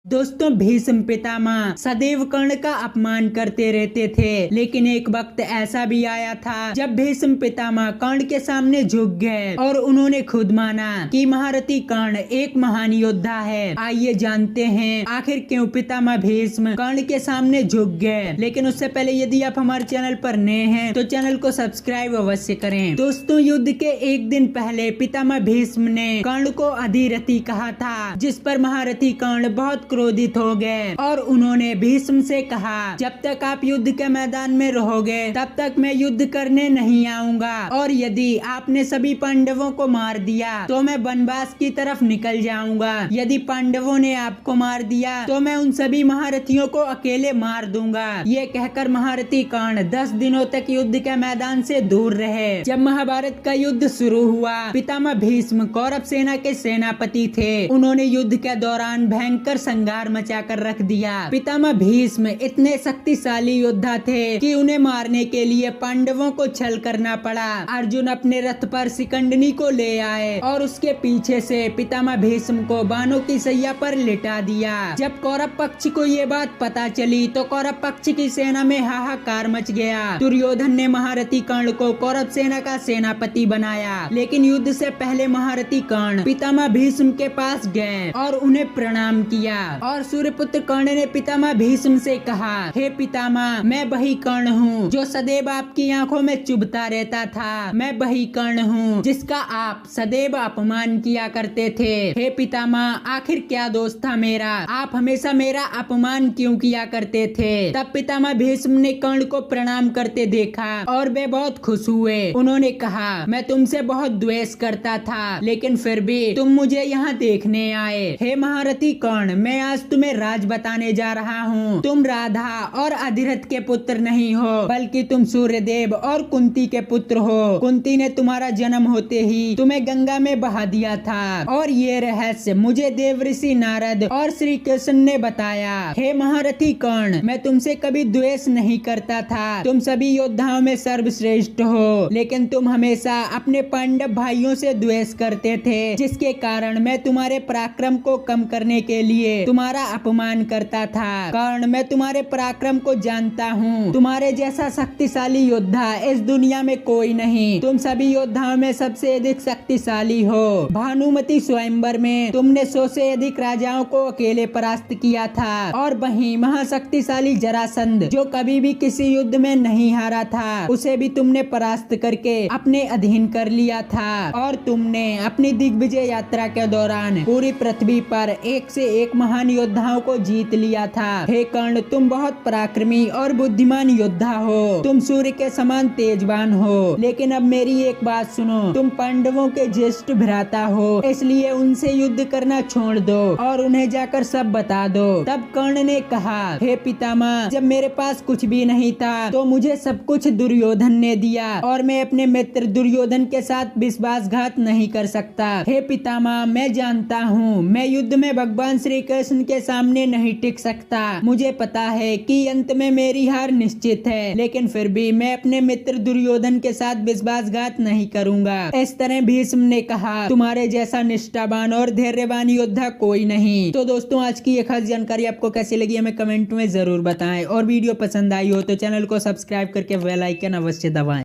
दोस्तों, भीष्म पितामह सदैव कर्ण का अपमान करते रहते थे, लेकिन एक वक्त ऐसा भी आया था जब भीष्म पितामह कर्ण के सामने झुक गए और उन्होंने खुद माना कि महारथी कर्ण एक महान योद्धा है। आइए जानते हैं आखिर क्यों पितामह भीष्म कर्ण के सामने झुक गए। लेकिन उससे पहले यदि आप हमारे चैनल पर नए हैं तो चैनल को सब्सक्राइब अवश्य करें। दोस्तों, युद्ध के एक दिन पहले पितामह भीष्म ने कर्ण को अधिरथी कहा था, जिस पर महारथी कर्ण बहुत क्रोधित हो गए और उन्होंने भीष्म से कहा, जब तक आप युद्ध के मैदान में रहोगे तब तक मैं युद्ध करने नहीं आऊंगा, और यदि आपने सभी पांडवों को मार दिया तो मैं वनवास की तरफ निकल जाऊंगा। यदि पांडवों ने आपको मार दिया तो मैं उन सभी महारथियों को अकेले मार दूंगा। ये कहकर महारथी कर्ण 10 दिनों तक युद्ध के मैदान से दूर रहे। जब महाभारत का युद्ध शुरू हुआ, पितामह भीष्म कौरव सेना के सेनापति थे। उन्होंने युद्ध के दौरान भयंकर संघार मचाकर रख दिया। पितामह भीष्म इतने शक्तिशाली योद्धा थे कि उन्हें मारने के लिए पांडवों को छल करना पड़ा। अर्जुन अपने रथ पर शिखंडिनी को ले आए और उसके पीछे से पितामह भीष्म को बाणों की सैया पर लिटा दिया। जब कौरव पक्ष को ये बात पता चली तो कौरव पक्ष की सेना में हाहाकार मच गया। दुर्योधन ने महारथी कर्ण को कौरव सेना का सेनापति बनाया, लेकिन युद्ध से पहले महारथी कर्ण पितामह भीष्म के पास गए और उन्हें प्रणाम किया। और सूर्यपुत्र कर्ण ने पितामह भीष्म से कहा, हे पितामह, मैं वही कर्ण हूँ जो सदैव आपकी आंखों में चुभता रहता था। मैं वही कर्ण हूँ जिसका आप सदैव अपमान किया करते थे। हे पितामह, आखिर क्या दोष था मेरा? आप हमेशा मेरा अपमान क्यों किया करते थे? तब पितामह भीष्म ने कर्ण को प्रणाम करते देखा और वे बहुत खुश हुए। उन्होंने कहा, मैं तुमसे बहुत द्वेष करता था, लेकिन फिर भी तुम मुझे यहाँ देखने आए। हे महारथी कर्ण, मैं आज तुम्हें राज बताने जा रहा हूँ। तुम राधा और अधिरथ के पुत्र नहीं हो, बल्कि तुम सूर्यदेव और कुंती के पुत्र हो। कुंती ने तुम्हारा जन्म होते ही तुम्हें गंगा में बहा दिया था, और ये रहस्य मुझे देवऋषि नारद और श्री कृष्ण ने बताया। हे महारथी कर्ण, मैं तुमसे कभी द्वेष नहीं करता था। तुम सभी योद्धाओं में सर्वश्रेष्ठ हो, लेकिन तुम हमेशा अपने पांडव भाइयों से द्वेष करते थे, जिसके कारण मैं तुम्हारे पराक्रम को कम करने के लिए तुम्हारा अपमान करता था। कर्ण, मैं तुम्हारे पराक्रम को जानता हूँ। तुम्हारे जैसा शक्तिशाली योद्धा इस दुनिया में कोई नहीं। तुम सभी योद्धाओं में सबसे अधिक शक्तिशाली हो। भानुमति स्वयंवर में तुमने 100 से अधिक राजाओं को अकेले परास्त किया था, और वहीं महाशक्तिशाली जरासंध, जो कभी भी किसी युद्ध में नहीं हारा था, उसे भी तुमने परास्त करके अपने अधीन कर लिया था। और तुमने अपनी दिग्विजय यात्रा के दौरान पूरी पृथ्वी पर एक से एक महान योद्धाओं को जीत लिया था। हे कर्ण, तुम बहुत पराक्रमी और बुद्धिमान योद्धा हो। तुम सूर्य के समान तेजवान हो। लेकिन अब मेरी एक बात सुनो, तुम पांडवों के ज्येष्ठ भ्राता हो, इसलिए उनसे युद्ध करना छोड़ दो और उन्हें जाकर सब बता दो। तब कर्ण ने कहा, हे पितामह, जब मेरे पास कुछ भी नहीं था तो मुझे सब कुछ दुर्योधन ने दिया, और मैं अपने मित्र दुर्योधन के साथ विश्वासघात नहीं कर सकता। हे पितामह, मैं जानता हूँ मैं युद्ध में भगवान श्री कृष्ण के सामने नहीं टिक सकता। मुझे पता है कि अंत में मेरी हार निश्चित है, लेकिन फिर भी मैं अपने मित्र दुर्योधन के साथ विश्वासघात नहीं करूंगा। इस तरह भीष्म ने कहा, तुम्हारे जैसा निष्ठावान और धैर्यवान योद्धा कोई नहीं। तो दोस्तों, आज की ये खास जानकारी आपको कैसी लगी हमें कमेंट में जरूर बताएं, और वीडियो पसंद आई हो तो चैनल को सब्सक्राइब करके बेल आइकन अवश्य दबाएं।